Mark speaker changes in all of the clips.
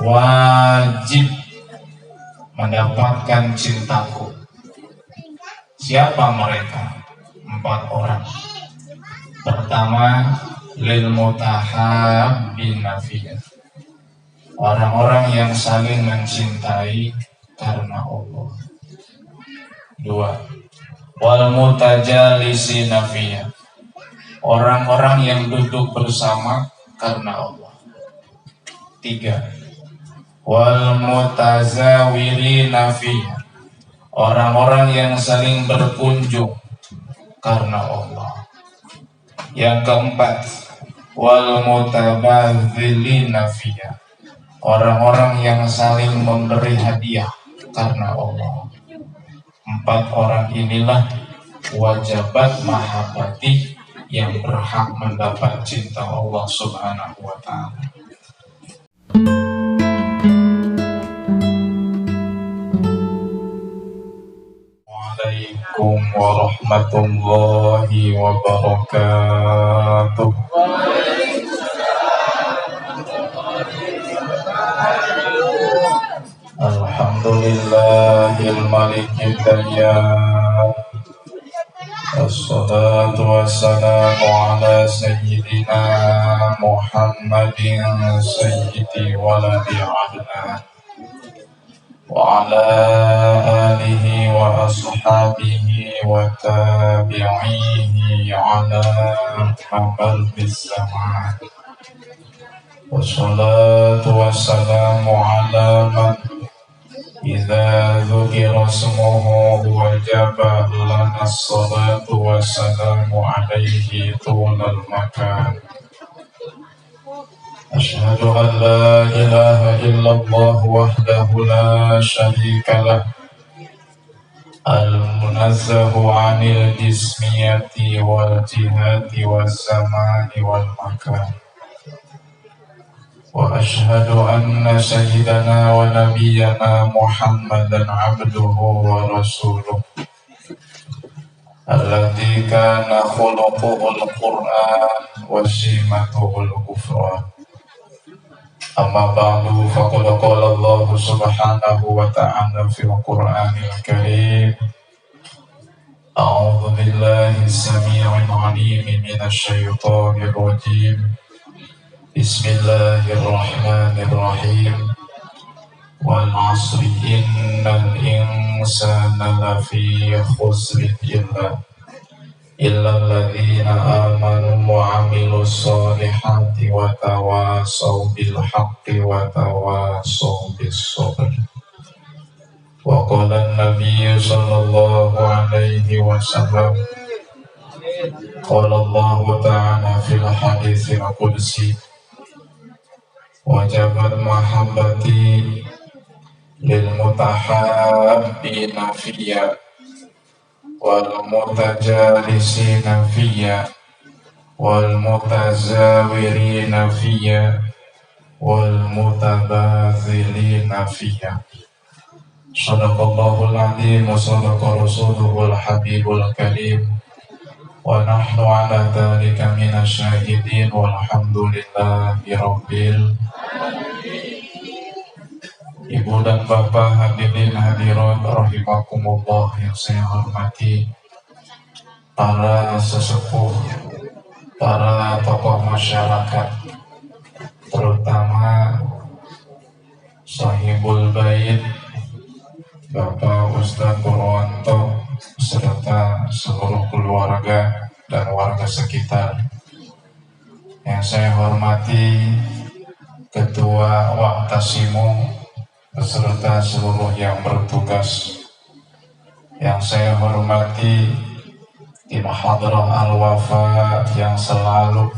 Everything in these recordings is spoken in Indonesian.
Speaker 1: wajib mendapatkan cintaku. Siapa mereka? 4 orang. Pertama, lil mutahabbina fiyya, orang-orang yang saling mencintai karena Allah. 2, wal mutajalisina fiyya, orang-orang yang duduk bersama karena Allah. 3, wal mutazawirina fiyya, orang-orang yang saling berkunjung karena Allah. Yang keempat, wal mutabadzilina fiyya, orang-orang yang saling memberi hadiah karena Allah. 4 orang inilah wajabat mahabbati yang berhak mendapat cinta Allah Subhanahu wa ta'ala. Waalaikumsalam warahmatullahi wabarakatuh. Alhamdulillahil malikid dayyan, assalatu wassalamu ala sayyidina Muhammadin sayyidi waladi adnan wa ala alihi wa ashabihi wa tabi'ihi ala habis zaman. Wassalatu wassalamu ala man idza dzukira ismuhu wajaba lana as-salatu wassalamu alaihi tulal makan. Asyhadu an la ilaha illallah wahdahu la syarika lah, al-munazzahu 'anil jismiyati wal jihati waz zamani wal makan. Wa asyhadu anna sayyidana wa nabiyyana Muhammadan 'abduhu wa rasuluh alladzi kana khuluquhul Qur'an wa simatuhul kufran. Amma ba'du, faqad qala Allah subhanahu wa ta'ala fil Qur'anil Karim. A'udzu billahi as-sami'il 'alim minasy syaithanir rajim. Bismillahirrahmanirrahim. Wal 'asri innal insana lafi khusrin illa alladzina amanu wa 'amilus solihati wa tawasaw bil haqqi wa tawasaw bis sabr. Wa qala an-nabiy sallallahu alaihi wasallam, qala Allah ta'ala fil haditsil qudsi, wajabat mahabbati lil mutahabbina fiyya wal mutajalisina fiyya wal mutazawirina fiyya wal mutabadzilina fiyya. Shadaqallahul azim wa sadaqa rasuluhul habibul karim, wa nahnu ala dhalika minasyahidin walhamdulillahi rabbil. Ibu dan bapak hadirin hadirat rahimakumullah yang saya hormati, para sesepuh, para tokoh masyarakat, terutama sahibul bait Bapak Ustadz Purwanto serta seluruh keluarga dan warga sekitar. Yang saya hormati Ketua Waqtasimu beserta seluruh yang bertugas. Yang saya hormati tim Hadrah Al-Wafa yang selalu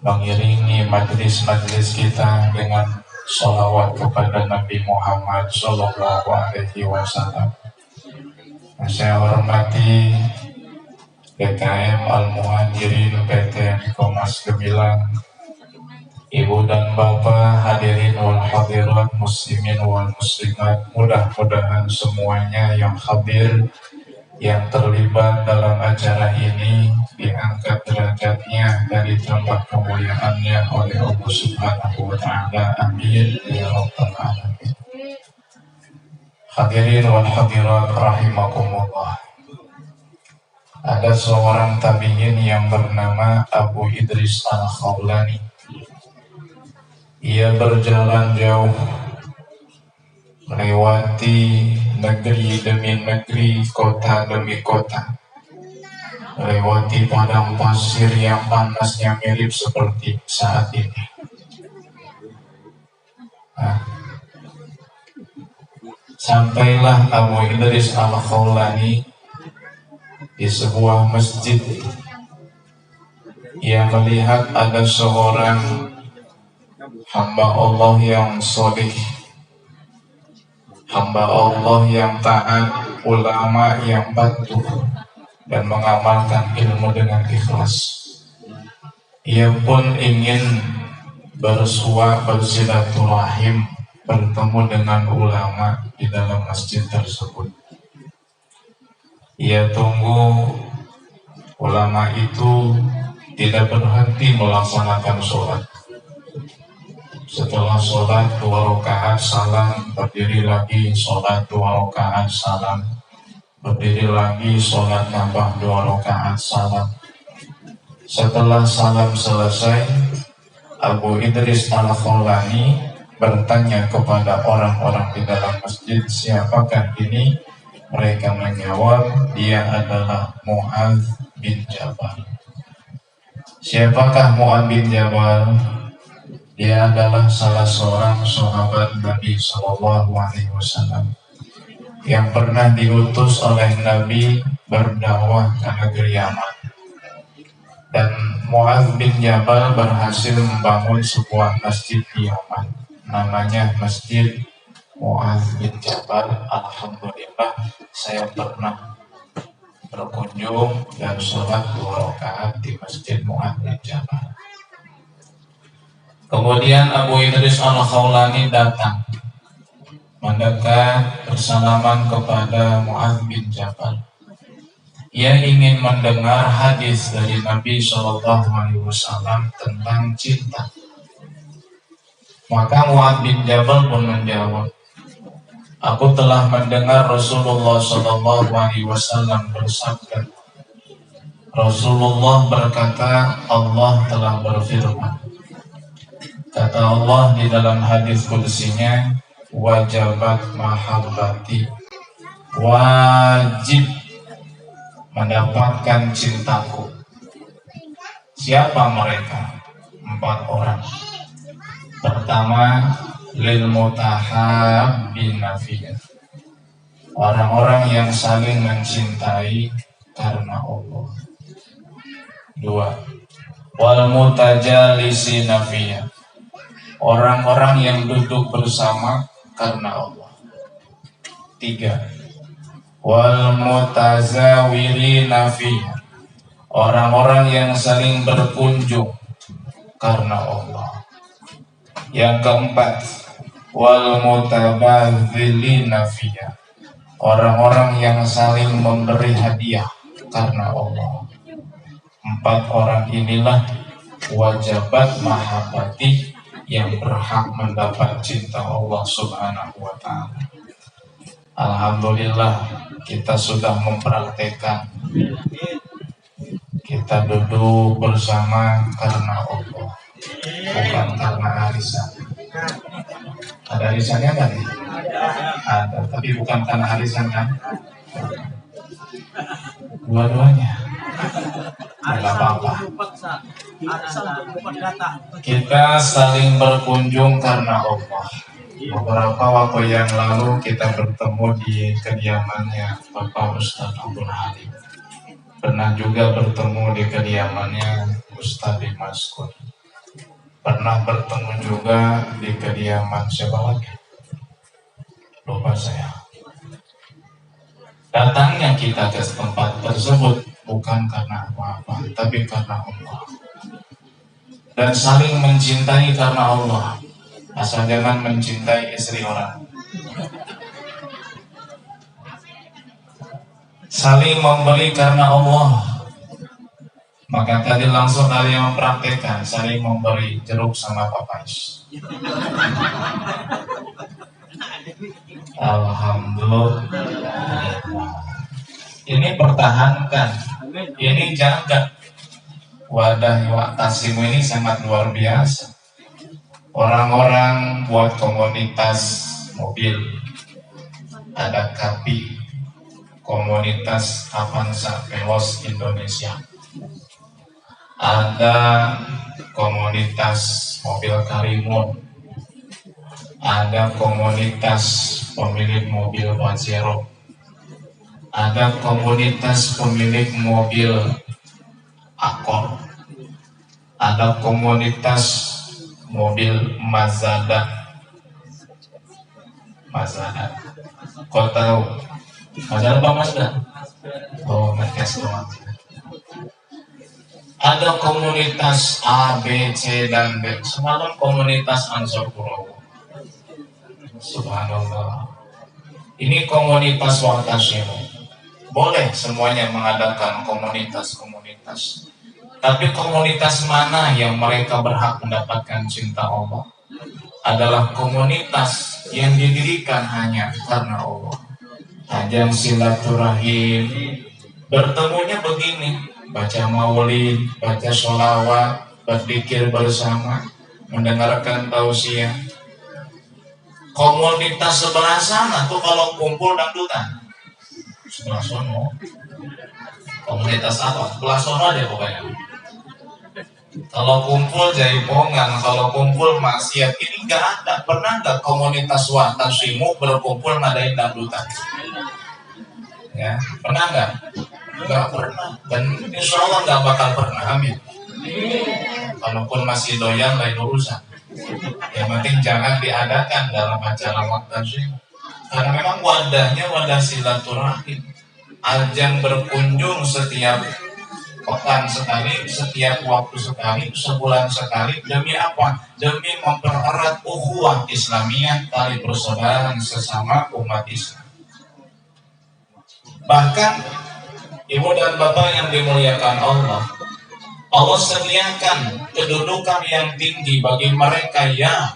Speaker 1: mengiringi majelis-majelis kita dengan sholawat kepada Nabi Muhammad Sallallahu Alaihi Wasallam. Yang saya hormati PKM Al-Muhajirin PT Nikomas Gemilang, Ibu dan Bapak hadirin wal hadirat, muslimin wal muslimat, mudah-mudahan semuanya yang hadir yang terlibat dalam acara ini diangkat derajatnya dari tempat kemuliaannya oleh Allah Subhanahu wa Ta'ala. Amin ya rabbal alamin. Hadirin wal hadirat rahimakumullah. Ada seorang tabi'in yang bernama Abu Idris Al-Khawlani. Ia berjalan jauh melewati negeri demi negeri, kota demi kota, melewati padang pasir yang panasnya mirip seperti saat ini. Sampailah Abu Idris Al-Khawlani di sebuah masjid. Ia melihat ada seorang hamba Allah yang soleh, hamba Allah yang taat, ulama yang patuh dan mengamalkan ilmu dengan ikhlas. Ia pun ingin bersilaturahim, bertemu dengan ulama di dalam masjid tersebut. Ia tunggu ulama itu tidak berhenti melaksanakan sholat. Setelah sholat 2 rakaat salam, berdiri lagi, sholat 2 rakaat salam, berdiri lagi, sholat nambah 2 rakaat salam. Setelah salam selesai, Abu Idris Al-Khawlani bertanya kepada orang-orang di dalam masjid, siapakah ini? Mereka menjawab, dia adalah Mu'adz bin Jabal. Siapakah Mu'adz bin Jabal? Dia adalah salah seorang sahabat Nabi SAW yang pernah diutus oleh Nabi berdakwah ke negeri Yaman. Dan Mu'adz bin Jabal berhasil membangun sebuah masjid di Yaman, namanya Masjid Mu'adz bin Jabal. Alhamdulillah, saya pernah berkunjung dan sholat 2 rakaat di Masjid Mu'adz bin Jabal. Kemudian Abu Idris Al-Khawlani datang mendekat bersalaman kepada Mu'adz bin Jabal. Ia ingin mendengar hadis dari Nabi SAW tentang cinta. Maka Mu'adz bin Jabal pun menjawab, aku telah mendengar Rasulullah SAW bersabda. Rasulullah berkata, Allah telah berfirman. Kata Allah di dalam hadis qudsinya, wajabat mahabbati, wajib mendapatkan cintaku. Siapa mereka? 4 orang. Pertama, lil mutahabbina fiyya, orang-orang yang saling mencintai karena Allah. 2, wal mutajalisina fiyya, orang-orang yang duduk bersama karena Allah. 3, wal mutazawirina fiyya, orang-orang yang saling berkunjung karena Allah. Yang keempat, wal mutabadzilina fiyya, orang-orang yang saling memberi hadiah karena Allah. 4 orang inilah wajabat mahabbati, yang berhak mendapat cinta Allah Subhanahu wa Ta'ala. Alhamdulillah, kita sudah mempraktekkan. Kita duduk bersama karena Allah, bukan karena arisan. Ada arisannya kan? Ada, tapi bukan karena arisan kan? Dua-duanya. Tidak apa-apa. Kita saling berkunjung karena Allah. Beberapa waktu yang lalu kita bertemu di kediamannya Bapak Ustadz Abdul Halim. Pernah juga bertemu di kediamannya Ustadz Dimas Kur. Pernah bertemu juga di kediaman siapa lagi? Lupa saya. Datangnya kita ke tempat tersebut bukan karena apa-apa, tapi karena Allah. Dan saling mencintai karena Allah. Asal jangan mencintai istri orang. saling memberi karena Allah. Maka tadi langsung ada yang mempraktekkan saling memberi jeruk sama papais. Alhamdulillah. Ini pertahankan, ini jaga. Wadah Waktasimu ini sangat luar biasa. Orang-orang buat komunitas mobil, ada KAPI, komunitas Avanza Veloz Indonesia, ada komunitas mobil Karimun, ada komunitas pemilik mobil Pajero, ada komunitas pemilik mobil Akor, ada komunitas mobil Mazda. Kau tahu Mazda apa Mazda? Oh, Merkes doang. Ada komunitas A, B, C, dan D. Semalam komunitas Ansor Purwokerto. Subhanallah. Ini komunitas Waktasimu. Boleh semuanya mengadakan komunitas-komunitas. Tapi komunitas mana yang mereka berhak mendapatkan cinta Allah? Adalah komunitas yang didirikan hanya karena Allah. Ajang silaturahim. Bertemunya begini. Baca maulid, baca sholawat, berzikir bersama, mendengarkan tausiah. Komunitas sebelah sana tuh kalau kumpul dangdutan. Sebelah sono. Komunitas apa? Sebelah sono aja pokoknya. Kalau kumpul jaipongan, kalau kumpul maksiat, ini nggak ada. Pernah nggak komunitas Waktasimu berkumpul ngadain dangdutan? Ya, pernah nggak? Nggak pernah. Dan insya Allah nggak bakal pernah. Amin. Kalaupun masih doyan lain urusan. Yang penting jangan diadakan dalam acara Waktasimu. Karena memang wadahnya wadah silaturahim. Ajang berkunjung setiap pekan sekali, setiap waktu sekali, sebulan sekali. Demi apa? Demi mempererat ukhuwah Islamiyah, tali persaudaraan sesama umat Islam. Bahkan ibu dan bapak yang dimuliakan Allah, Allah sediakan kedudukan yang tinggi bagi mereka yang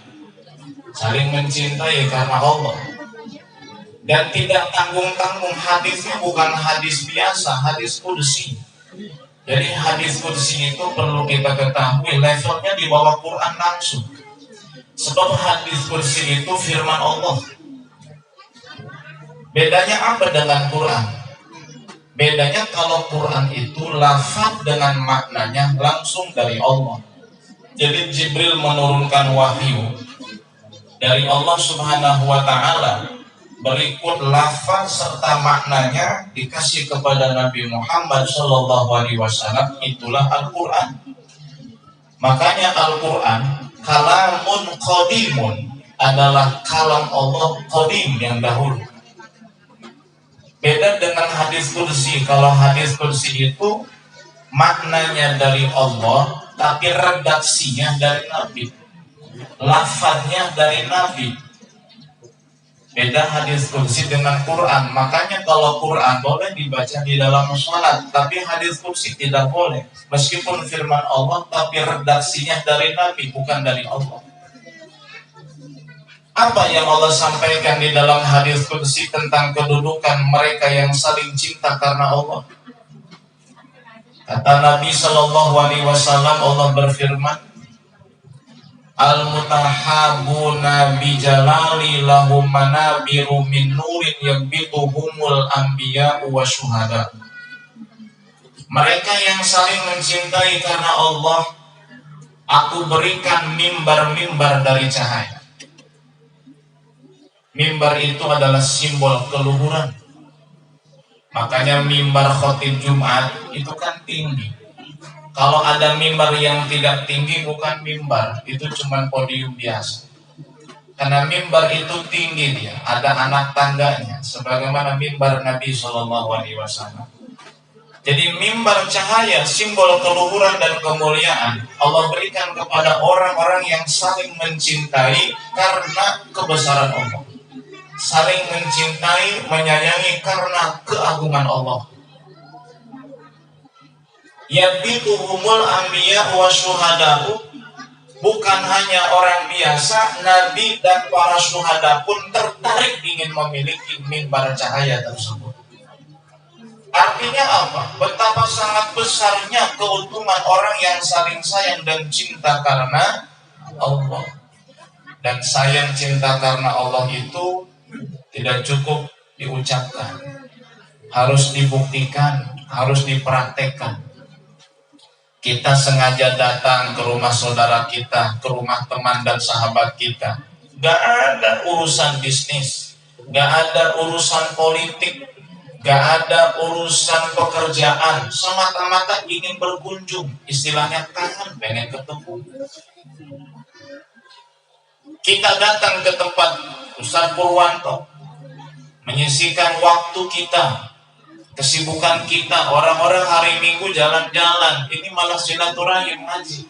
Speaker 1: saling mencintai karena Allah. Dan tidak tanggung-tanggung, hadisnya bukan hadis biasa, hadis qudsi. Jadi hadis qudsi itu perlu kita ketahui levelnya di bawah Quran langsung. Sebab hadis qudsi itu firman Allah. Bedanya apa dengan Quran? Bedanya kalau Quran itu lafaz dengan maknanya langsung dari Allah. Jadi Jibril menurunkan wahyu dari Allah Subhanahu wa Ta'ala, berikut lafaz serta maknanya dikasih kepada Nabi Muhammad SAW. Itulah Al-Quran. Makanya Al-Quran kalamun qadimun, adalah kalam Allah qadim yang dahulu. Beda dengan hadis qudsi. Kalau hadis qudsi itu maknanya dari Allah, tapi redaksinya dari Nabi, lafaznya dari Nabi. Beda hadis qudsi dengan Quran. Makanya kalau Quran boleh dibaca di dalam sholat, tapi hadis qudsi tidak boleh. Meskipun firman Allah, tapi redaksinya dari Nabi, bukan dari Allah. Apa yang Allah sampaikan di dalam hadis qudsi tentang kedudukan mereka yang saling cinta karena Allah? Kata Nabi SAW, Allah berfirman, Al-mutahabuna bijalali lahum manabiru min nurin yagbituhumul anbiya wa syuhada. Mereka yang saling mencintai karena Allah, aku berikan mimbar-mimbar dari cahaya. Mimbar itu adalah simbol keluhuran. Makanya mimbar khotib Jumat itu kan tinggi. Kalau ada mimbar yang tidak tinggi, bukan mimbar, itu cuma podium biasa. Karena mimbar itu tinggi dia, ada anak tangganya, sebagaimana mimbar Nabi SAW. Jadi mimbar cahaya, simbol keluhuran dan kemuliaan, Allah berikan kepada orang-orang yang saling mencintai karena kebesaran Allah. saling mencintai, menyayangi karena keagungan Allah. Yabituhumul anbiya wa syuhada'u, bukan hanya orang biasa, nabi dan para syuhada pun tertarik ingin memiliki mimbar cahaya tersebut. Artinya apa? Betapa sangat besarnya keuntungan orang yang saling sayang dan cinta karena Allah. Dan sayang cinta karena Allah itu tidak cukup diucapkan, harus dibuktikan, harus dipraktekkan. Kita sengaja datang ke rumah saudara kita, ke rumah teman dan sahabat kita. Gak ada urusan bisnis, gak ada urusan politik, gak ada urusan pekerjaan, semata-mata ingin berkunjung, istilahnya kangen, pengen ketemu. Kita datang ke tempat Ustaz Purwanto, menyisihkan waktu kita, kesibukan kita. Orang-orang hari Minggu jalan-jalan, ini malah silaturahim ngaji.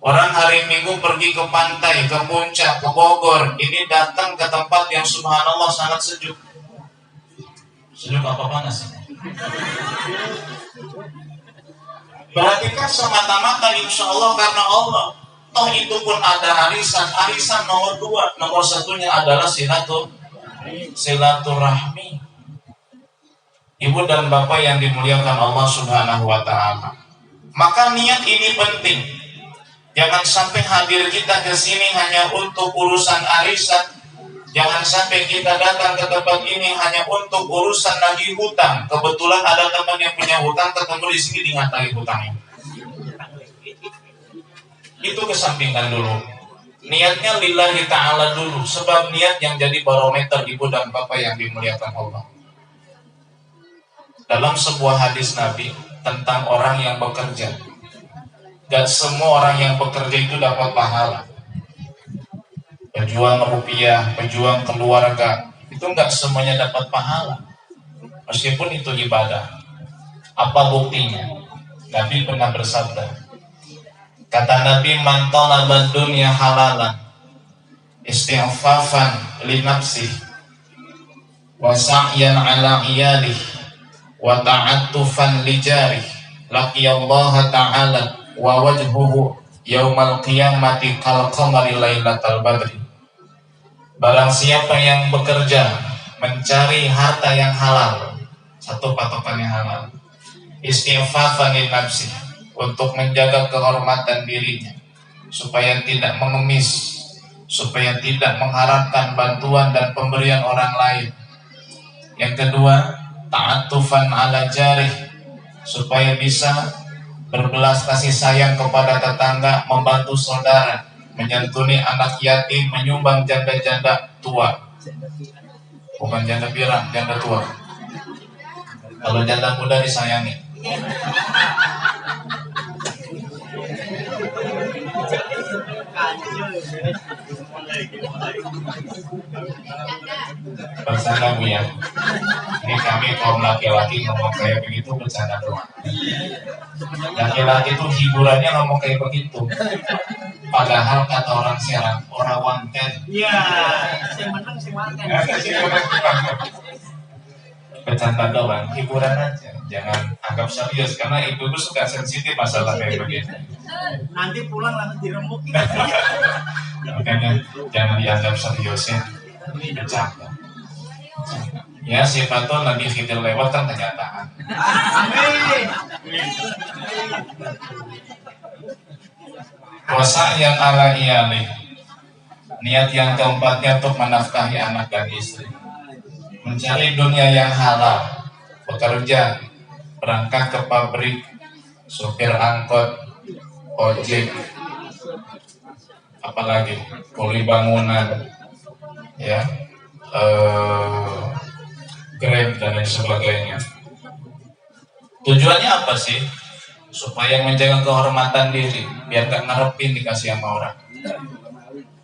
Speaker 1: Orang hari Minggu pergi ke pantai, ke puncak, ke Bogor, ini datang ke tempat yang subhanallah sangat sejuk. Sejuk apa panas? Berarti kan semata-mata insya Allah karena Allah. Toh itu pun ada arisan. Arisan nomor 2, nomor 1-nya adalah silaturahmi. Ibu dan bapak yang dimuliakan Allah Subhanahu wa ta'ala, maka niat ini penting. Jangan sampai hadir kita ke sini hanya untuk urusan arisan. Jangan sampai kita datang ke tempat ini hanya untuk urusan nagih hutang. Kebetulan ada teman yang punya hutang, ketemu di sini diingat hutangnya. Itu kesampingkan dulu. Niatnya lillahi ta'ala dulu. Sebab niat yang jadi barometer ibu dan bapak yang dimuliakan Allah. Dalam sebuah hadis Nabi tentang orang yang bekerja, gak semua orang yang bekerja itu dapat pahala. Pejuang rupiah, pejuang keluarga, itu gak semuanya dapat pahala, meskipun itu ibadah. Apa buktinya? Nabi pernah bersabda, kata Nabi, man talaba dunya halalan istighfafan li nafsih wa sa'yan ala iyalih wa ta'attufan li jarih laqiyallaha ta'ala wa wajhuhu yaumal qiyamati kal qamari lailatal badri. Barang siapa yang bekerja mencari harta yang halal, satu patokan yang halal, istighfafan li nafsih, untuk menjaga kehormatan dirinya, supaya tidak mengemis, supaya tidak mengharapkan bantuan dan pemberian orang lain. Yang kedua, ta'atufan ala jarih, supaya bisa berbelas kasih sayang kepada tetangga, membantu saudara, menyantuni anak yatim, menyumbang janda-janda tua. Bukan janda pirang, janda tua. Kalau janda muda disayangi. Bercanda Bu ya. Ini kami kaum laki-laki ngomong kayak begitu bercanda doang. Laki-laki itu hiburannya ngomong kayak begitu. Padahal kata orang Serang, orang wanten. Iya, yang menang si wanten. Bercanda doang, hiburan aja. Jangan anggap serius, karena ibu-ibu suka sensitif masalah kayak begitu. Nanti pulang langsung diremuk. Makanya jangan dianggap serius ya. Bercanda. Ya, siapa tahu Nabi Khidir lewat kan kenyataan. Amin. Puasa yang ala iyali. Niat yang keempatnya untuk menafkahi anak dan istri. Mencari dunia yang halal, bekerja, berangkat ke pabrik, supir angkot, ojek, apalagi kuli bangunan, ya, Grab dan lain sebagainya. Tujuannya apa sih? Supaya menjaga kehormatan diri, biar gak ngarepin dikasih sama orang.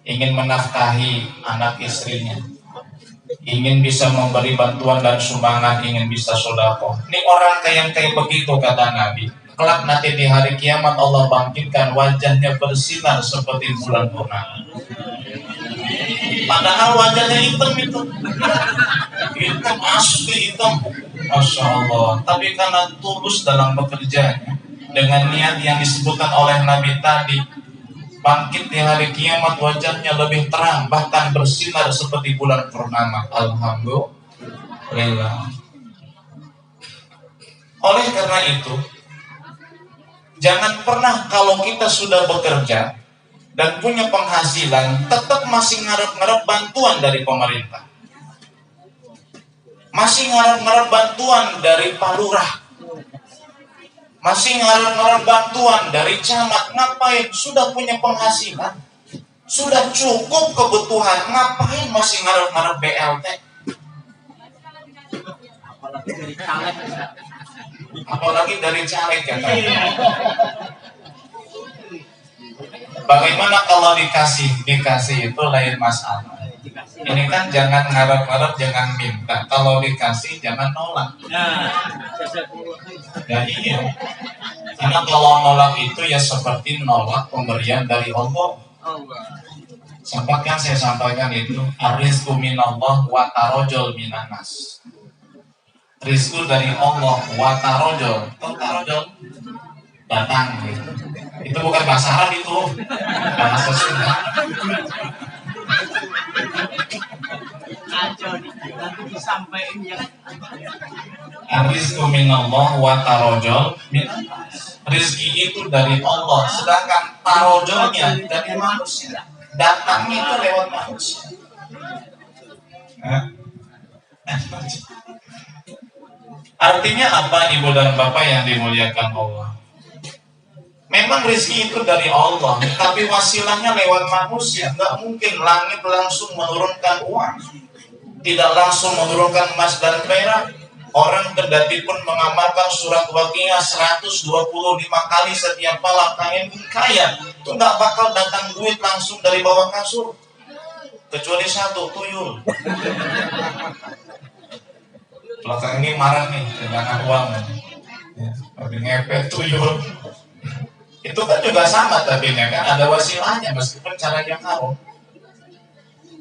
Speaker 1: Ingin menafkahi anak istrinya, ingin bisa memberi bantuan dan sumbangan, ingin bisa sedekah. Ini orang kayak begitu kata Nabi. Kelak nanti di hari kiamat Allah bangkitkan, wajahnya bersinar seperti bulan purnama. Padahal wajahnya hitam itu. Hitam, asli hitam. Masya Allah. Tapi karena tulus dalam bekerjanya, dengan niat yang disebutkan oleh Nabi tadi, bangkit di hari kiamat wajahnya lebih terang, bahkan bersinar seperti bulan purnama. Alhamdulillah. Oleh karena itu, jangan pernah kalau kita sudah bekerja dan punya penghasilan, tetap masih ngarep-ngarep bantuan dari pemerintah, masih ngarep-ngarep bantuan dari Pak Lurah, masih ngarep-ngarep bantuan dari camat. Ngapain? Sudah punya penghasilan, sudah cukup kebutuhan, ngapain masih ngarep-ngarep BLT? Apalagi dari caleg katanya. Bagaimana kalau dikasih itu lain masalah. Ini kan jangan ngarep-ngarep, jangan minta. Kalau dikasih jangan nolak. Ya iya. Karena kalau nolak itu ya seperti nolak pemberian dari Allah. Sempat kan saya sampaikan itu, arizqu minallah wa tarojol minanas. Rizku dari Allah, wa tarojol. Tahu tarojol? Datang gitu. Itu bukan bahasa Arab, itu bahasa Sunda.
Speaker 2: Nanti disampaikan yang
Speaker 1: Rizku minallah wa tarojol minanas. Rizki itu dari Allah, sedangkan tarojolnya dari manusia. Datangnya itu lewat manusia. Artinya apa, ibu dan bapak yang dimuliakan Allah? Memang rezeki itu dari Allah, tapi wasilahnya lewat manusia. Nggak mungkin langit langsung menurunkan uang, tidak langsung menurunkan emas dan perak. Orang kendati pun mengamalkan surat Waqiah 125 kali setiap malam, pengen kaya, itu nggak bakal datang duit langsung dari bawah kasur, kecuali satu, tuyul. Belakang ini marah nih, kehilangan uang, tapi ngepet tuyul. Itu kan juga sama, tapi kan ada wasilahnya meskipun cara yang haram.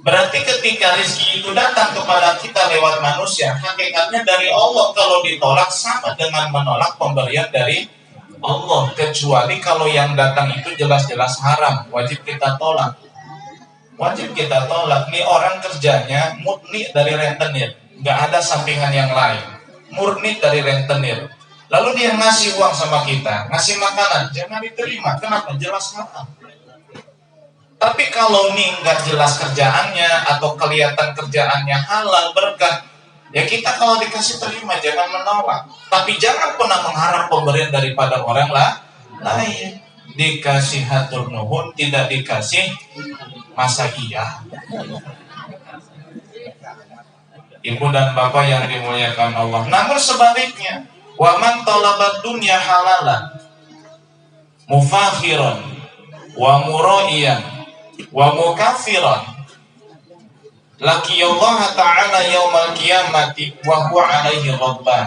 Speaker 1: Berarti ketika rezeki itu datang kepada kita lewat manusia, hakikatnya dari Allah. Kalau ditolak sama dengan menolak pemberian dari Allah, kecuali kalau yang datang itu jelas-jelas haram, wajib kita tolak. Wajib kita tolak. Nih orang kerjanya murni dari rentenir, nggak ada sampingan yang lain, murni dari rentenir. Lalu dia ngasih uang sama kita, ngasih makanan, jangan diterima. Kenapa? Jelas haram. Tapi kalau nih nggak jelas kerjaannya atau kelihatan kerjaannya halal berkah, ya kita kalau dikasih terima, jangan menolak. Tapi jangan pernah mengharap pemberian daripada orang lain. Dikasih hatur nuhun, tidak dikasih masa iya. Ibu dan bapak yang dimuliakan Allah. Namun sebaliknya, wa man talabad dunya halalan mufakhiran wa muraiyan wa mukaffiran laki Allah ta'ala yaumal qiyamati wa huwa alaihi ghadban.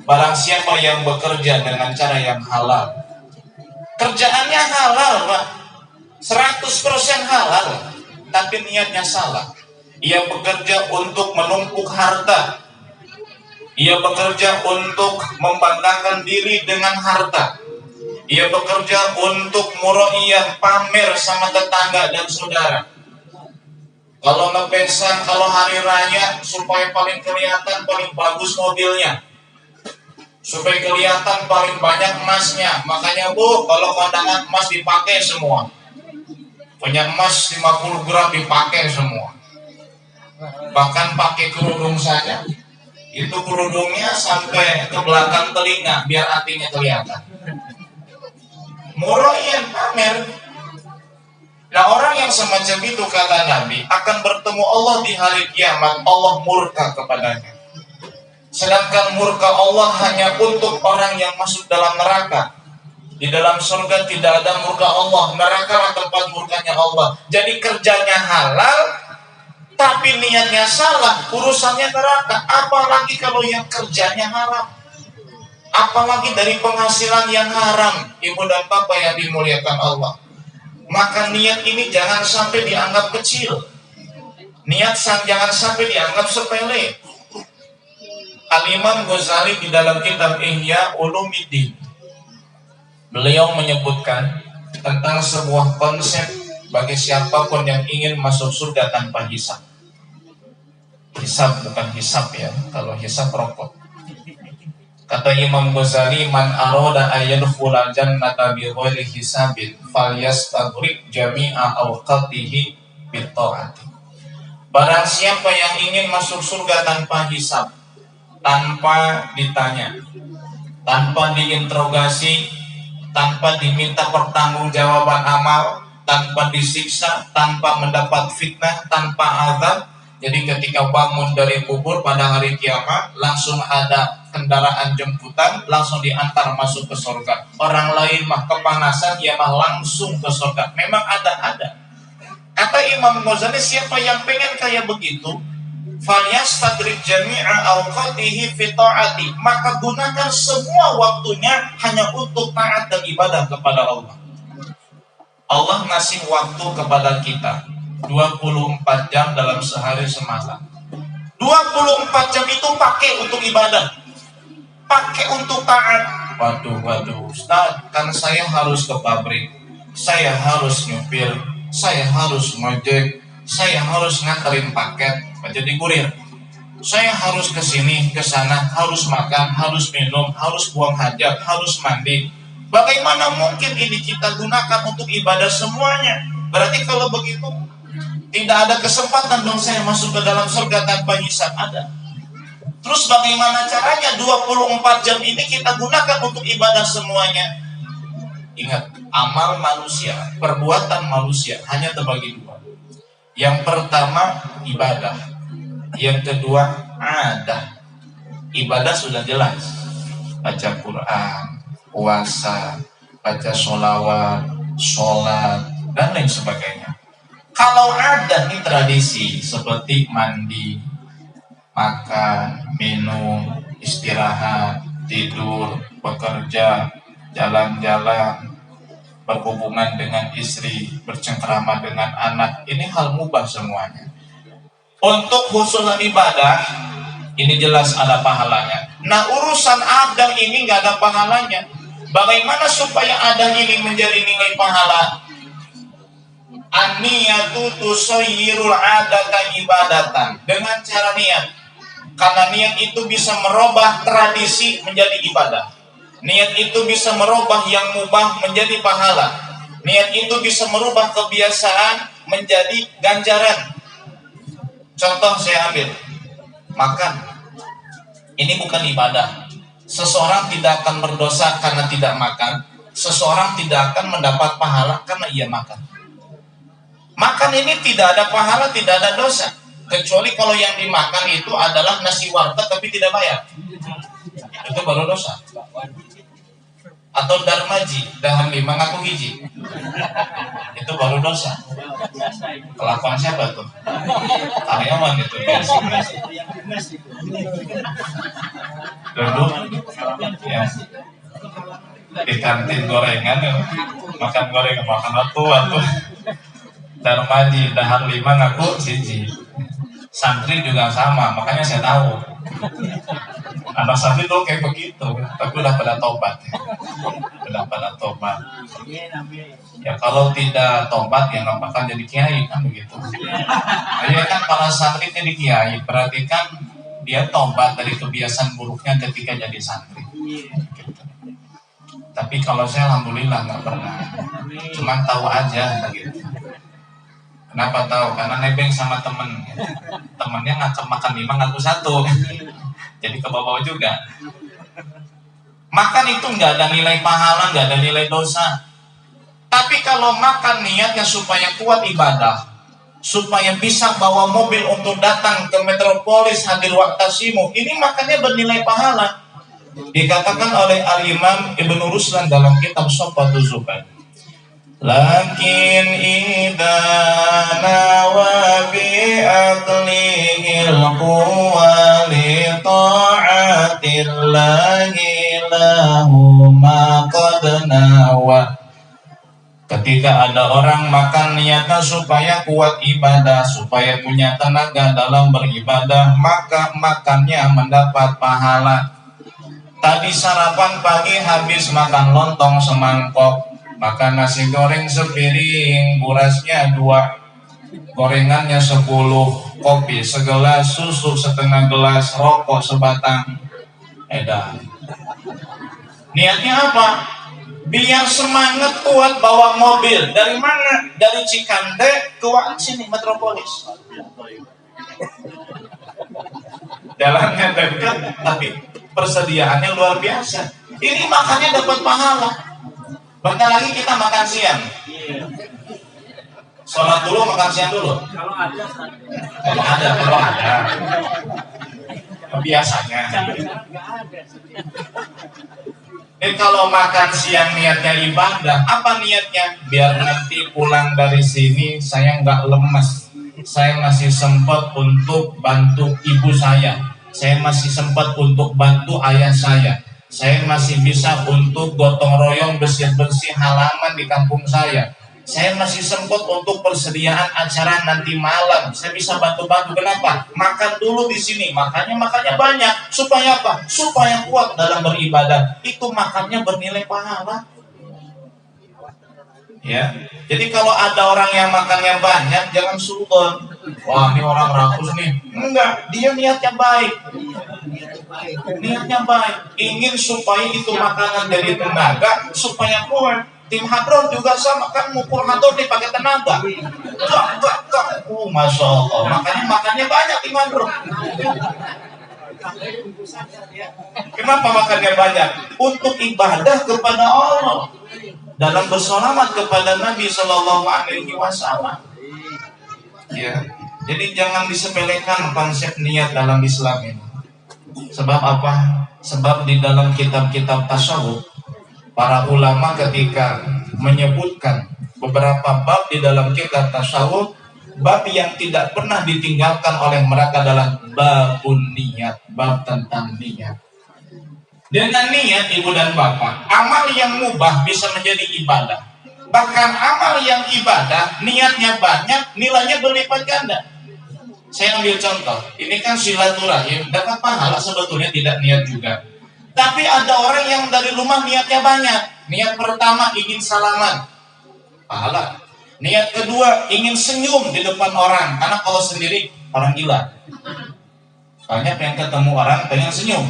Speaker 1: Barang siapa yang bekerja dengan cara yang halal, kerjaannya halal Pak, 100% halal, tapi niatnya salah. Ia bekerja untuk menumpuk harta, ia bekerja untuk membanggakan diri dengan harta, ia bekerja untuk muraiyan, pamer sama tetangga dan saudara. Kalau ngebesan, kalau hari raya supaya paling kelihatan, paling bagus mobilnya, supaya kelihatan paling banyak emasnya. Makanya Bu, kalau kondangan emas dipakai semua, punya emas 50 gram dipakai semua, bahkan pakai kerudung saja. Itu kerudungnya sampai ke belakang telinga biar hatinya kelihatan. Muraiyan, pamer. Nah, orang yang semacam itu, kata Nabi, akan bertemu Allah di hari kiamat. Allah murka kepadanya. Sedangkan murka Allah hanya untuk orang yang masuk dalam neraka. Di dalam surga tidak ada murka Allah, neraka adalah tempat murkanya Allah. Jadi kerjanya halal, tapi niatnya salah, urusannya neraka. Apalagi kalau yang kerjanya haram, apalagi dari penghasilan yang haram. Ibu dan bapak yang dimuliakan Allah, maka niat ini jangan sampai dianggap kecil. Niat jangan sampai dianggap sepele. Al-Imam Ghazali di dalam kitab Ihya Ulumuddin, beliau menyebutkan tentang sebuah konsep bagi siapapun yang ingin masuk surga tanpa hisab. Hisab bukan hisab ya, kalau hisab rokok. Kata Imam Ghazali, man arada ayyadkhulal jannata bighairi hisabin falyastadrik jami'a awqatihi bitta'ati. Barang siapa yang ingin masuk surga tanpa hisab, tanpa ditanya, tanpa diinterogasi, tanpa diminta pertanggungjawaban amal, tanpa disiksa, tanpa mendapat fitnah, tanpa azab. Jadi ketika bangun dari kubur pada hari kiamat, langsung ada kendaraan jemputan, langsung diantar masuk ke surga. Orang lain mah kepanasan, dia mah langsung ke surga. Memang ada. Kata Imam Ghazali, siapa yang pengen kayak begitu, falyastadrik jami'a awqatihi fi ta'ati, maka gunakan semua waktunya hanya untuk taat dan ibadah kepada Allah. Allah ngasih waktu kepada kita 24 jam dalam sehari semalam. 24 jam itu pakai untuk ibadah, pakai untuk taat. Waduh Ustaz, kan saya harus ke pabrik, saya harus nyupir, saya harus ngojek, saya harus nganterin paket menjadi kurir, saya harus ke sini ke sana, harus makan, harus minum, harus buang hajat, harus mandi. Bagaimana mungkin ini kita gunakan untuk ibadah semuanya? Berarti kalau begitu tidak ada kesempatan dong saya masuk ke dalam surga tanpa hisab. Ada. Terus bagaimana caranya 24 jam ini kita gunakan untuk ibadah semuanya? Ingat, amal manusia, perbuatan manusia hanya terbagi dua. Yang pertama ibadah, yang kedua adah. Ibadah sudah jelas, baca Quran, puasa, baca sholawat, sholat, dan lain sebagainya. Kalau ada nih tradisi seperti mandi, makan, minum, istirahat, tidur, bekerja, jalan-jalan, berhubungan dengan istri, bercengkrama dengan anak, ini hal mubah semuanya. Untuk khusus ibadah, ini jelas ada pahalanya. Nah, urusan adah ini nggak ada pahalanya. Bagaimana supaya adah ini menjadi nilai pahala? An-niyatu tusayyirul adata ibadatan. Dengan cara niat. Karena niat itu bisa merubah tradisi menjadi ibadah. Niat itu bisa merubah yang mubah menjadi pahala. Niat itu bisa merubah kebiasaan menjadi ganjaran. Contoh saya ambil, makan. Ini bukan ibadah. Seseorang tidak akan berdosa karena tidak makan. Seseorang tidak akan mendapat pahala karena ia makan. Makan ini tidak ada pahala, tidak ada dosa. Kecuali kalau yang dimakan itu adalah nasi warteg tapi tidak bayar. Itu baru dosa. Atau darmaji, dahan 5 ngaku hiji, itu baru dosa. Kelakuan siapa tuh? Karyawan itu, basic. Duduk ya di kantin gorengan ya, makan gorengan, makan atuh. Darmaji, dahan 5 ngaku hiji. Santri juga sama, makanya saya tahu. Anak santri tuh kayak begitu, tapi udah pada tobat ya. Ya kalau tidak tobat ya nggak bakal jadi kiai kan begitu. Jadi kan para santri jadi kiai, berarti kan dia tobat dari kebiasaan buruknya ketika jadi santri. Gitu. Tapi kalau saya alhamdulillah nggak pernah, cuman tahu aja gitu. Kenapa tahu? Karena nebeng sama temennya ngacak makan 5 ngaku 1. Jadi ke bawah juga. Makan itu nggak ada nilai pahala, nggak ada nilai dosa. Tapi kalau makan niatnya supaya kuat ibadah, supaya bisa bawa mobil untuk datang ke metropolis hadir waktasimu, ini makannya bernilai pahala. Dikatakan oleh Al-Imam Ibnu Ruslan dalam kitab Sofatul Zuhad. Lakin idza nawa bi aqlihil quwa li ta'atillahi lahu ma qad nawa. Ketika ada orang makan niatnya supaya kuat ibadah, supaya punya tenaga dalam beribadah, maka makannya mendapat pahala. Tadi sarapan pagi habis makan lontong semangkok, makan nasi goreng sepiring, burasnya 2, gorengannya 10, kopi segelas, susu setengah gelas, rokok sebatang. Edan. Niatnya apa? Biar semangat kuat bawa mobil. Dari mana? Dari Cikande ke sini Metropolis. Jalannya dekat, tapi persediaannya luar biasa. Ini makannya dapat pahala. Bentar lagi kita makan siang. Sholat dulu, makan siang dulu. Kalau ada. Biasanya. Kalau makan siang niatnya ibadah, apa niatnya? Biar nanti pulang dari sini saya nggak lemes, saya masih sempat untuk bantu ibu saya masih sempat untuk bantu ayah saya masih bisa untuk gotong royong bersih-bersih halaman di kampung saya masih sempat untuk persediaan acara nanti malam, saya bisa bantu-bantu. Kenapa? Makan dulu di sini, makannya banyak. Supaya apa? Supaya kuat dalam beribadah. Itu makannya bernilai pahala. Ya, jadi kalau ada orang yang makannya banyak, jangan suudon. Wah, ini orang rakus nih. Enggak, dia niatnya baik. Niatnya baik, ingin supaya itu makanan dari tenaga, supaya kuat. Tim hadron juga sama kan, ngukur hadron nih pakai tenaga. Masya Allah, makannya banyak tim hadron. Kenapa makannya banyak? Untuk ibadah kepada Allah, dalam bersolawat kepada Nabi Shallallahu Alaihi Wasallam. Ya, jadi jangan disepelekan konsep niat dalam Islam ini. Sebab apa? Sebab di dalam kitab-kitab tasawuf, para ulama ketika menyebutkan beberapa bab di dalam kitab tasawuf, bab yang tidak pernah ditinggalkan oleh mereka adalah babun niat, bab tentang niat. Dengan niat, ibu dan bapak, amal yang mubah bisa menjadi ibadah. Bahkan amal yang ibadah, niatnya banyak, nilainya berlipat ganda. Saya ambil contoh, ini kan silaturahim, dapat pahala sebetulnya tidak niat juga. Tapi ada orang yang dari rumah niatnya banyak. Niat pertama ingin salaman, pahala. Niat kedua ingin senyum di depan orang, karena kalau sendiri orang gila. Banyak yang ketemu orang pengen senyum.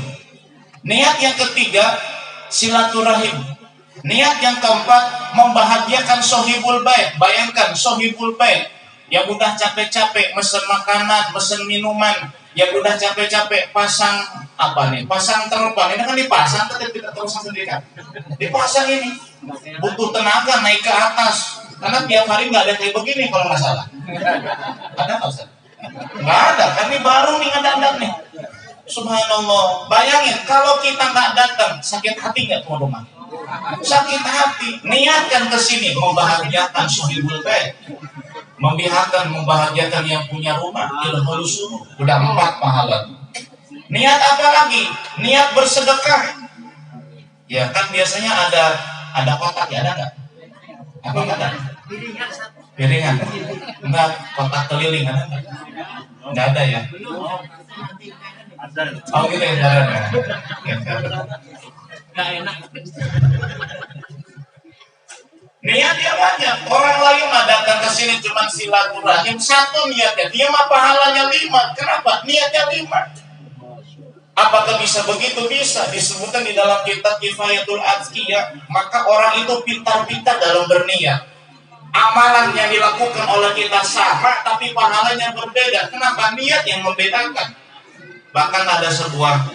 Speaker 1: Niat yang ketiga silaturahim. Niat yang keempat membahagiakan sohibul bait. Bayangkan sohibul bait yang udah capek-capek mesen makanan, mesen minuman, yang udah capek-capek pasang pasang terbang. Ini kan dipasang, tapi tidak terpasang sendiri kan. Dipasang ini butuh tenaga naik ke atas, karena tiap hari nggak ada kayak begini kalau nggak salah. Ada nggak Ustaz? Nggak ada, kami baru nih ngedandan nih. Subhanallah, bayangin kalau kita nggak datang, sakit hati nggak tuan rumah? Sakit hati. Niatkan ke sini membahagiakan sohibul bait, membahagiakan yang punya rumah. Ilhalus, udah 4 pahala. Niat apa lagi? Niat bersedekah. Ya kan biasanya ada kotak ya, ada nggak? Apa kata? Piringan. Enggak, kotak keliling ada nggak? Nggak ada ya. Oh gitu ya, caranya.
Speaker 2: Gak enak.
Speaker 1: Niat dia banyak. Orang lain mah datang ke sini cuma silaturahim, 1 niatnya. Dia mah pahalanya 5. Kenapa? Niatnya 5. Apakah bisa begitu? Bisa. Disebutkan di dalam kitab Kifayatul Azkiyah. Maka orang itu pintar-pintar dalam berniat. Amalan yang dilakukan oleh kita sama, tapi pahalanya berbeda. Kenapa? Niat yang membedakan. Bahkan ada sebuah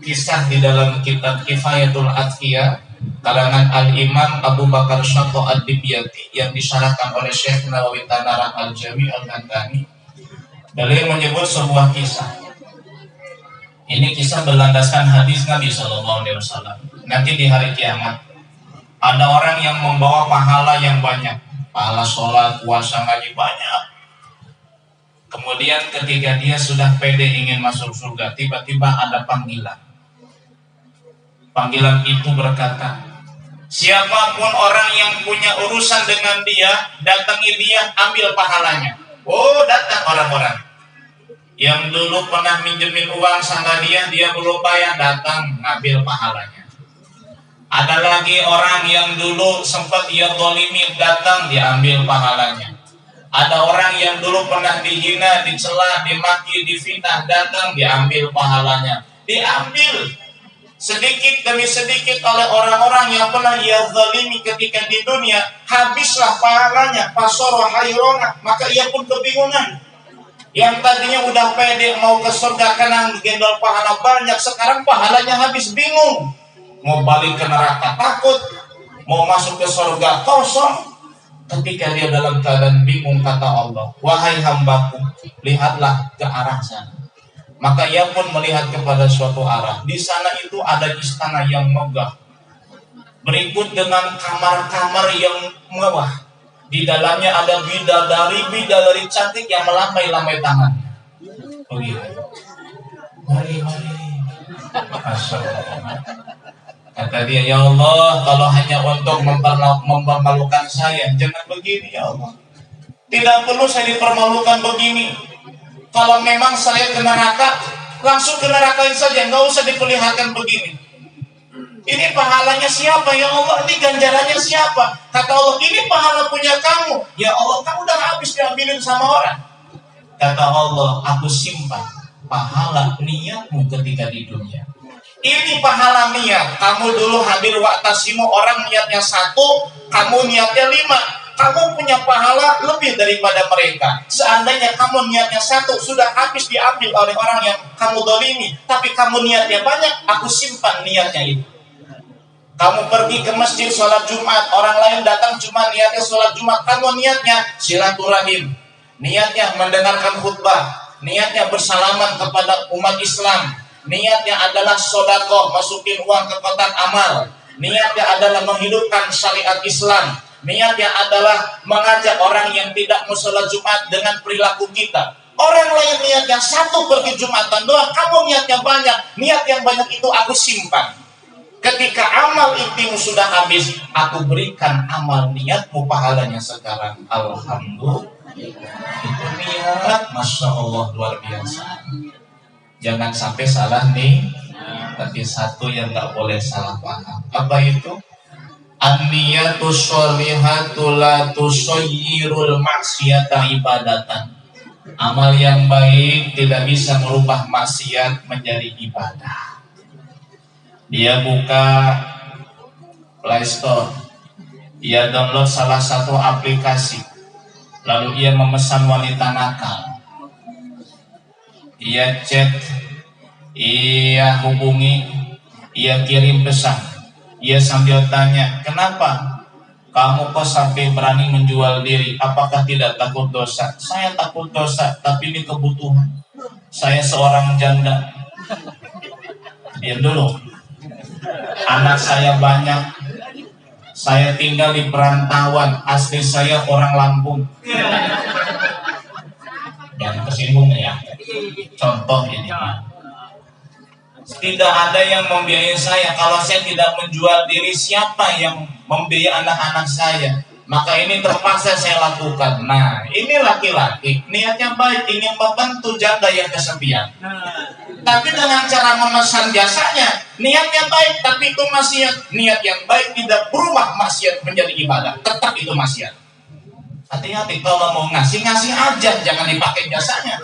Speaker 1: kisah di dalam kitab Kifayatul Azkiyah karangan Al-Imam Abu Bakar Syatto Ad-Dibyati yang disyarahkan oleh Syekh Nawawi Tanarah Al-Jami Al-Ghantani. Beliau menyebut sebuah kisah. Ini kisah berlandaskan hadis Nabi SAW. Nanti di hari kiamat ada orang yang membawa pahala yang banyak, pahala sholat, puasa, ngaji banyak. Kemudian ketika dia sudah pede ingin masuk surga, tiba-tiba ada panggilan. Panggilan itu berkata, Siapapun orang yang punya urusan dengan dia, datangi dia, ambil pahalanya. Oh, datang orang-orang yang dulu pernah minjemin uang sama dia belum bayar, datang, ngambil pahalanya. Ada lagi orang yang dulu sempat dia zalimi, datang, diambil pahalanya. Ada orang yang dulu pernah dihina, dicela, dimaki, difitnah, datang, diambil pahalanya. Diambil sedikit demi sedikit oleh orang-orang yang pernah ia zalimi ketika di dunia. Habislah pahalanya, fasara hayrona, maka ia pun kebingungan. Yang tadinya udah pede mau ke surga karena gendol pahala banyak, sekarang pahalanya habis, bingung. Mau balik ke neraka takut, mau masuk ke surga kosong. Ketika dia dalam keadaan bingung, kata Allah, wahai hambaku, lihatlah ke arah sana. Maka ia pun melihat kepada suatu arah. Di sana itu ada istana yang megah, berikut dengan kamar-kamar yang mewah. Di dalamnya ada bidadari cantik yang melambai-lambai tangannya. Begitu. Mari. Masya Allah. Kata dia, ya Allah, kalau hanya untuk mempermalukan saya, jangan begini ya Allah. Tidak perlu saya dipermalukan begini. Kalau memang saya ke neraka, langsung ke neraka saja, nggak usah diperlihatkan begini. Ini pahalanya siapa ya Allah? Ini ganjarannya siapa? Kata Allah, ini pahala punya kamu. Ya Allah, kamu udah habis diambilin sama orang. Kata Allah, aku simpan pahala niatmu ketika di dunia. Ini pahala niat. Kamu dulu hadir waktasimu, orang niatnya 1, kamu niatnya 5. Kamu punya pahala lebih daripada mereka. Seandainya kamu niatnya 1, sudah habis diambil oleh orang yang kamu dolimi, tapi kamu niatnya banyak, aku simpan niatnya itu. Kamu pergi ke masjid sholat Jumat, orang lain datang cuma niatnya sholat Jumat, kamu niatnya silaturahim, niatnya mendengarkan khutbah, niatnya bersalaman kepada umat Islam, niatnya adalah sedekah, masukin uang ke kotak amal, niatnya adalah menghidupkan syariat Islam, niatnya adalah mengajak orang yang tidak mau sholat Jumat dengan perilaku kita. Orang lain niatnya 1 pergi Jumatan doang, kamu niatnya banyak. Niat yang banyak itu aku simpan. Ketika amal intimu sudah habis, aku berikan amal niatmu pahalanya sekarang. Alhamdulillah. Itu niat, Masya Allah, luar biasa. Jangan sampai salah nih. Tapi satu yang gak boleh salah paham. Apa itu? An-niyatu sholihatu la tusayyirul maksiata ibadatan. Amal yang baik tidak bisa merubah maksiat menjadi ibadah. Dia buka Play Store, ia download salah satu aplikasi, lalu ia memesan wanita nakal, ia chat, ia hubungi, ia kirim pesan, ia sambil tanya, kenapa kamu kok sampai berani menjual diri? Apakah tidak takut dosa? Saya takut dosa, tapi ini kebutuhan. Saya seorang janda. Diam dulu. Anak saya banyak. Saya tinggal di perantauan. Asli saya orang Lampung. Jangan tersinggung ya. Contoh ini. Tidak ada yang membiayai saya. Kalau saya tidak menjual diri, siapa yang membiayai anak-anak saya? Maka ini terpaksa saya lakukan. Nah, ini laki-laki niatnya baik, ingin membantu janda yang kesepian. Tapi dengan cara memesan jasanya, niatnya baik, tapi itu maksiat. Niat yang baik tidak berubah maksiat menjadi ibadah, tetap itu maksiat. Hati-hati, kalau mau ngasih aja, jangan dipakai jasanya.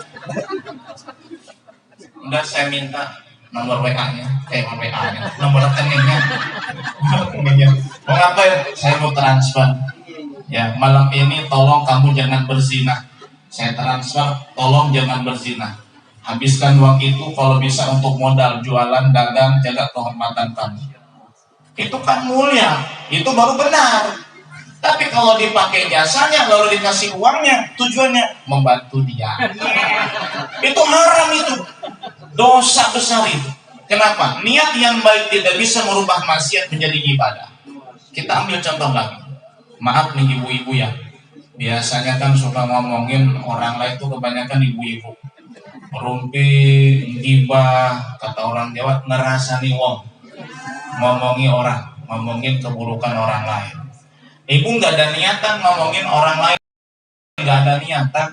Speaker 1: Enggak, saya minta nomor WA-nya, nomor rekeningnya. Mau ngapain? Saya mau transfer. Ya, malam ini tolong kamu jangan berzina. Saya transfer, tolong jangan berzina. Habiskan uang itu kalau bisa untuk modal, jualan, dagang, jaga kehormatan kamu. Itu kan mulia, itu baru benar. Tapi kalau dipakai jasanya, lalu dikasih uangnya, tujuannya membantu dia. Itu haram itu. Dosa besar itu. Kenapa? Niat yang baik tidak bisa merubah maksiat menjadi ibadah. Kita ambil contoh lagi. Maaf nih ibu-ibu ya. Biasanya kan suka ngomongin orang lain itu kebanyakan ibu-ibu. Rumpi, gibah, kata orang Jawa, ngerasani wong. Ngomongi orang. ngomongin keburukan orang lain. Ibu nggak ada niatan ngomongin orang lain, nggak ada niatan.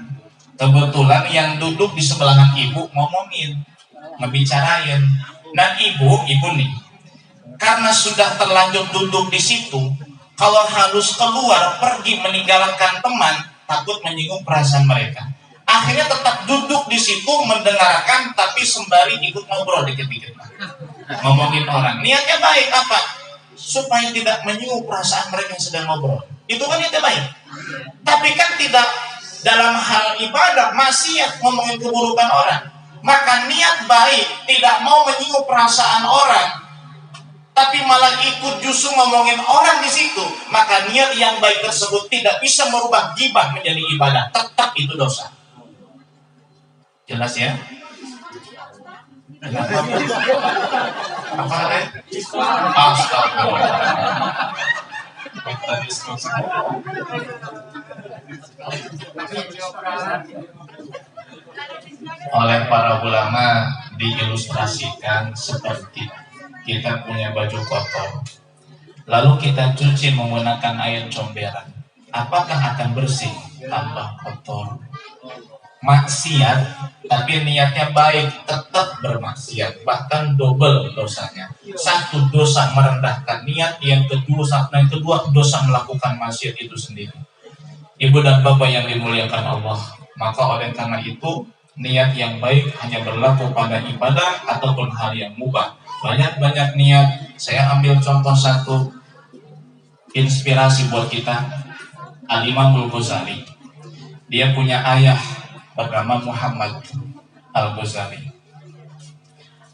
Speaker 1: Kebetulan yang duduk di sebelahan ibu ngomongin, ngebicarain. Dan ibu nih, karena sudah terlanjur duduk di situ, kalau harus keluar pergi meninggalkan teman, takut menyinggung perasaan mereka. Akhirnya tetap duduk di situ mendengarkan, tapi sembari ikut ngobrol dikit-dikit. Ngomongin orang. Niatnya baik apa? Supaya tidak menyinggung perasaan mereka yang sedang ngobrol. Itu kan niatnya baik. Tapi kan tidak dalam hal ibadah, maksiat ngomongin keburukan orang. Maka niat baik tidak mau menyinggung perasaan orang, tapi malah ikut justru ngomongin orang di situ, maka niat yang baik tersebut tidak bisa merubah ghibah menjadi ibadah. Tetap itu dosa. Jelas ya? Apa ya? Astagfirullah. Oleh para ulama diilustrasikan seperti kita punya baju kotor, lalu kita cuci menggunakan air comberan, apakah akan bersih? Tambah kotor. Maksiat, tapi niatnya baik, tetap bermaksiat, bahkan double dosanya. Satu, dosa merendahkan niat, yang kedua dosa melakukan maksiat itu sendiri. Ibu dan bapak yang dimuliakan Allah, maka oleh karena itu niat yang baik hanya berlaku pada ibadah ataupun hal yang mubah. Banyak-banyak niat. Saya ambil contoh satu inspirasi buat kita, Al-Imam Al-Ghazali. Dia punya ayah bernama Muhammad Al-Ghazali.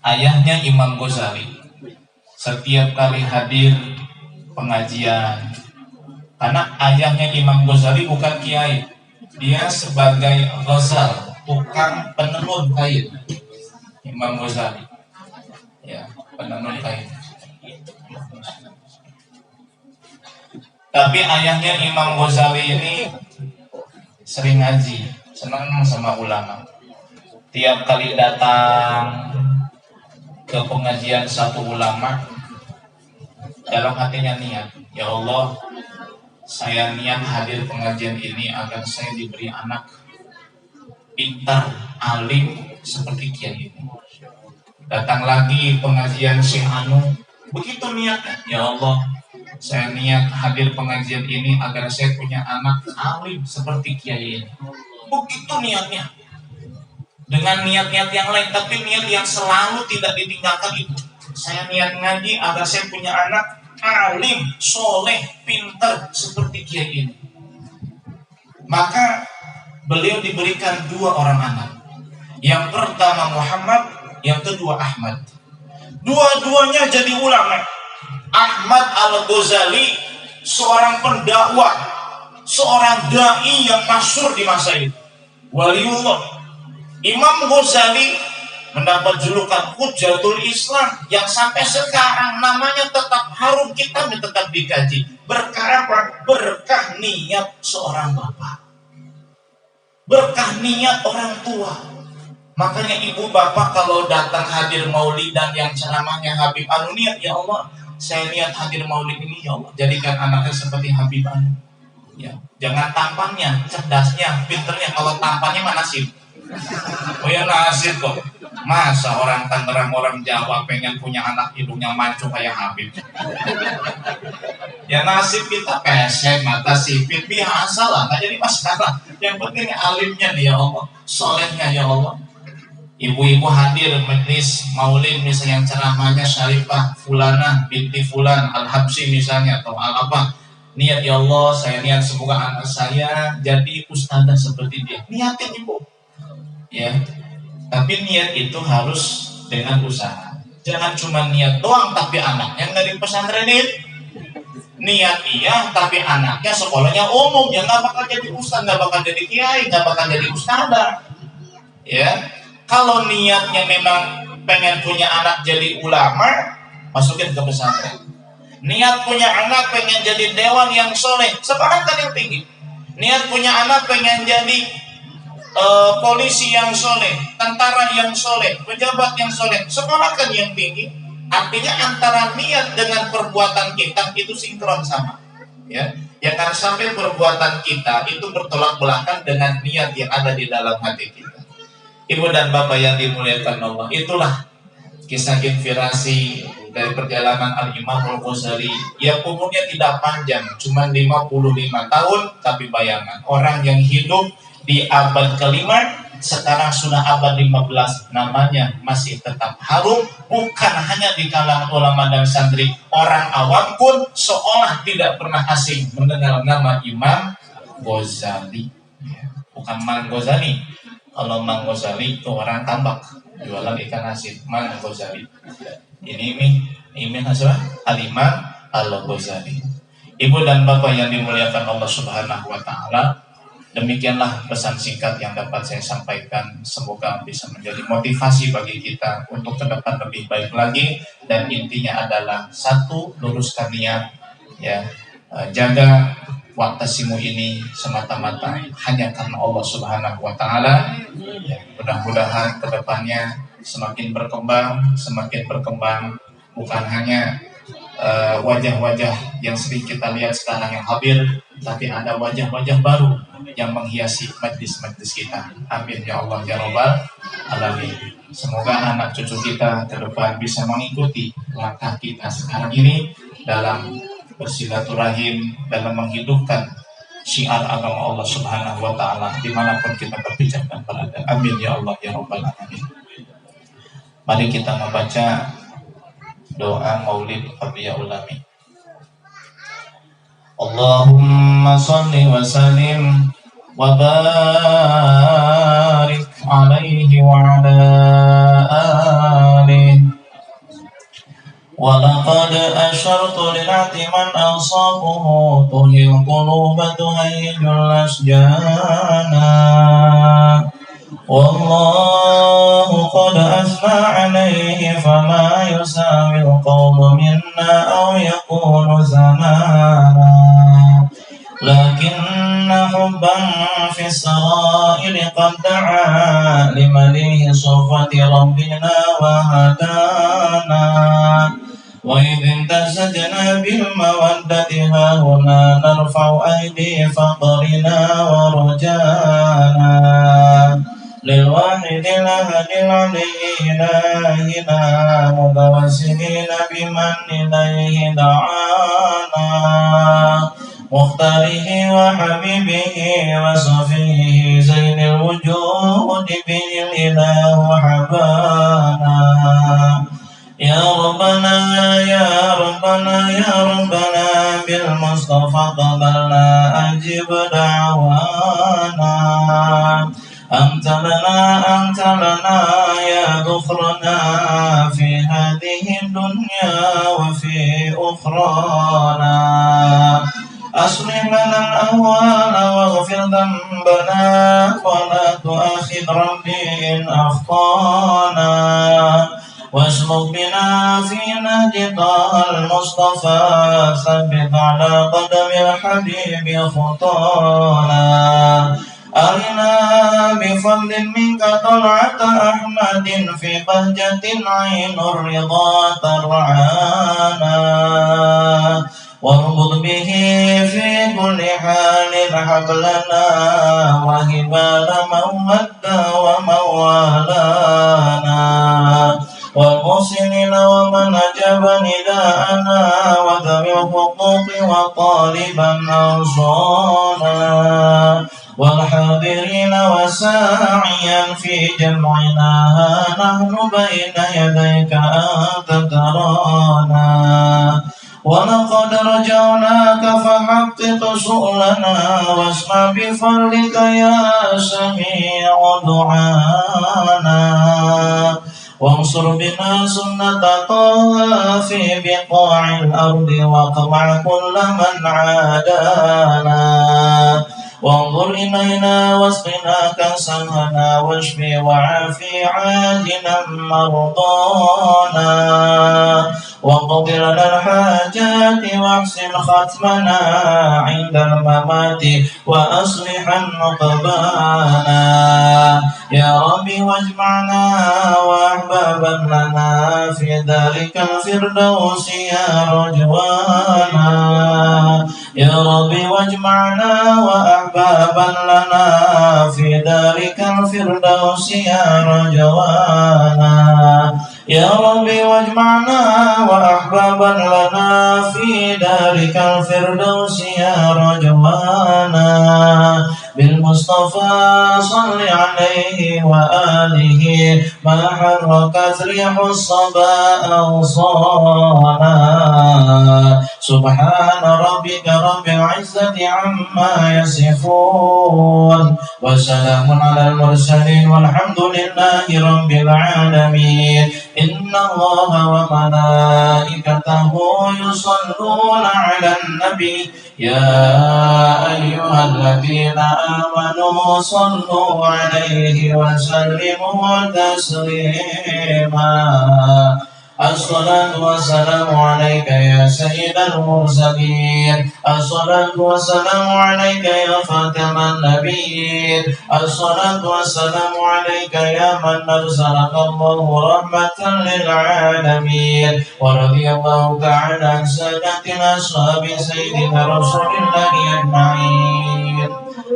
Speaker 1: Ayahnya Imam Ghazali setiap kali hadir pengajian, karena ayahnya Imam Ghazali bukan kiai, dia sebagai ghazal, tukang penenun kain. Imam Ghazali, ya, penenun kain. Tapi ayahnya Imam Ghazali ini sering ngaji, senang sama ulama. Tiap kali datang ke pengajian satu ulama, dalam hatinya niat, ya Allah, saya niat hadir pengajian ini agar saya diberi anak pintar, alim seperti kiai ini. Datang lagi pengajian Syekh Anu, begitu niatnya, ya Allah, saya niat hadir pengajian ini agar saya punya anak alim seperti kiai ini. Begitu niatnya. Dengan niat-niat yang lain, tapi niat yang selalu tidak ditinggalkan itu. Saya niat ngaji agar saya punya anak alim, soleh, pintar seperti kiai ini. Maka beliau diberikan dua orang anak. Yang pertama Muhammad, yang kedua Ahmad. Dua-duanya jadi ulama. Ahmad Al-Ghazali seorang pendakwah, seorang dai yang masyhur di masa itu, waliullah. Imam Ghazali mendapat julukan Hujatul Islam, yang sampai sekarang namanya tetap harum, kitabnya tetap dikaji. Berkah apa? Berkah niat seorang bapak, berkah niat orang tua. Makanya ibu bapak kalau datang hadir maulidan yang ceramahnya Habib Anu, niat, ya Allah, saya niat hadir maulid ini, ya Allah, jadikan anaknya seperti Habib Anu. Ya, jangan tampannya, cerdasnya, pinternya. Kalau tampannya mana sih? Oh ya, nasib kok. Masa orang Tangerang, orang Jawa pengen punya anak hidungnya mancung kayak Habib? Ya nasib kita pesek, mata sipit, biasa lah, nggak jadi masalah. Yang penting alimnya nih, ya Allah, solehnya, ya Allah. Ibu-ibu hadir majlis maulid misalnya, yang ceramahnya Syarifah Fulana binti Fulan Al-Habsyi misalnya, atau apa, niat, ya Allah, saya niat semoga anak saya jadi ustadzah seperti dia. Niatin ibu, ya. Tapi niat itu harus dengan usaha. Jangan cuma niat doang tapi anaknya nggak di pesantrenin. Niat iya tapi anaknya sekolahnya umum, ya nggak bakal jadi ustadz, nggak bakal jadi kiai, nggak bakal jadi ustadzah. Ya, kalau niatnya memang pengen punya anak jadi ulama, masukin ke pesantren. Niat punya anak pengen jadi dewan yang soleh, sekolahkan yang tinggi. Niat punya anak pengen jadi polisi yang soleh, tentara yang soleh, pejabat yang soleh, sekolahkan yang tinggi. Artinya antara niat dengan perbuatan kita itu sinkron sama. Ya, jangan sampai perbuatan kita itu bertolak belakang dengan niat yang ada di dalam hati kita. Ibu dan bapak yang dimuliakan Allah, itulah kisah inspirasi dari perjalanan Al-Imam Al-Ghazali yang umurnya tidak panjang, cuma 55 tahun, tapi bayangan orang yang hidup di abad kelima sekarang sudah abad 15, namanya masih tetap harum, bukan hanya di kalangan ulama dan santri, orang awam pun seolah tidak pernah asing mendengar nama Imam Ghazali. Bukan Mang Ghazali. Kalau Mang Ghazali itu orang tambak, jualan ikan asin. Mang Ghazali. Ini siapa? Al-Imam Al-Ghazali. Ibu dan bapak yang dimuliakan Allah Subhanahu wa taala, demikianlah pesan singkat yang dapat saya sampaikan. Semoga bisa menjadi motivasi bagi kita untuk ke depan lebih baik lagi, dan intinya adalah satu, luruskan niat, ya, jaga waktasimu ini semata-mata hanya karena Allah Subhanahu wa taala. Ya, mudah-mudahan ke depannya semakin berkembang, bukan hanya wajah-wajah yang sering kita lihat sekarang yang hadir, tapi ada wajah-wajah baru yang menghiasi majlis-majlis kita. Amin ya Allah ya Rabbal alamin. Semoga anak cucu kita ke depan bisa mengikuti langkah kita sekarang ini dalam bersilaturahim, dalam menghidupkan syiar agama Allah Subhanahu wa taala dimanapun kita berpijak dan berada. Amin ya Allah ya Rabbal alamin. Mari kita membaca doa Maulid Rabiul Ulami. Allahumma salli wa sallim wa barik alaihi wa ala alihi. ولقد أشرت لنعت من أصابه طهي القلوب تهيج الأشجانا والله قد أثنى عليه فما يساوي القوم منا أو يكون زمانا لكن حبا في السرائر قد دعا لمليه صفة ربنا وهدانا وإذ امتزجنا بالمودة هاهنا نرفع أيدي فقرنا ورجانا للواحد الأحد العلي إلهنا متوسلين بمن إليه دعانا مختاره وحبيبه وصفيه زين الوجود به الإله حبانا يا ربنا يا ربنا يا ربنا بالمصطفى قبلنا أجب دعوانا أنت لنا يا ذخرنا في هذه الدنيا وفي أخرانا أصلح لنا الأهوال واغفر ذنبنا ولا تؤاخذ ربي إن أخطانا واسلك بنا في نهج طه المصطفى ثبت على قدم الحبيب خطانا أرنا بفضل منك طلعة أحمد في بهجة عين الرضا ترعانا واربط به في كل حال حبلنا وهبال من ود ومن والانا والمحسنين ومن أجاب نداءنا وذوي الحقوق وطالبا أوصانا والحاضرين وساعيا في جمعنا نحن بين يديك أنت ترانا ولقد رجوناك فحقق سؤلنا واسمع بفضلك يا سميع دعانا وانصر بنا سنة طه في بقاع الأرض واقمع كل من عادانا وانظر إلينا واسقنا كأسنا واشفي وعافي عاجلا مرضانا واقض لنا الحاجات واحسن ختمنا عند الممات وأصلح نقبانا يا ربي واجمعنا وأحبابا لنا في ذلك الفردوس يا رجوانا يا ربي واجمعنا وأحبابا لنا في ذلك الفردوس يا رجوانا يا ربي واجمعنا وأحبابا لنا في ذلك الفردوس يا رجوانا بالمصطفى صل عليه وآله ما حركت ريح الصبا أوصانا سبحان ربك رب العزة عما يصفون وسلام على المرسلين والحمد لله رب العالمين إن الله وملائكته يصلون على النبي يا أيها الذين آمنوا صلوا عليه وسلموا تسليما الصلاة والسلام عليك يا سيد المرسلين الصلاة والسلام عليك يا خاتم النبيين الصلاة والسلام عليك يا من أرسلك الله رحمة للعالمين ورضي الله تعالى عن سادتنا أصحاب سيدنا رسول الله أجمعين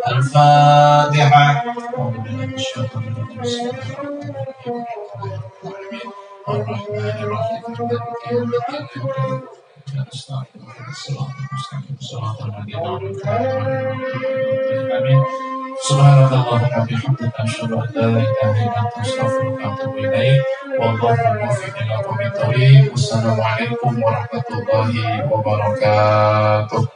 Speaker 1: الفاتحة الرحمن الرحيم مالك يوم الدين صراط المستقيم صراط الذين أنعمت عليهم آمين سبحانك اللهم وبحمدك أشهد أن لا إله إلا أنت أستغفرك وأتوب إليك والله الموفق إلى قوم الطريق والسلام عليكم ورحمة الله وبركاته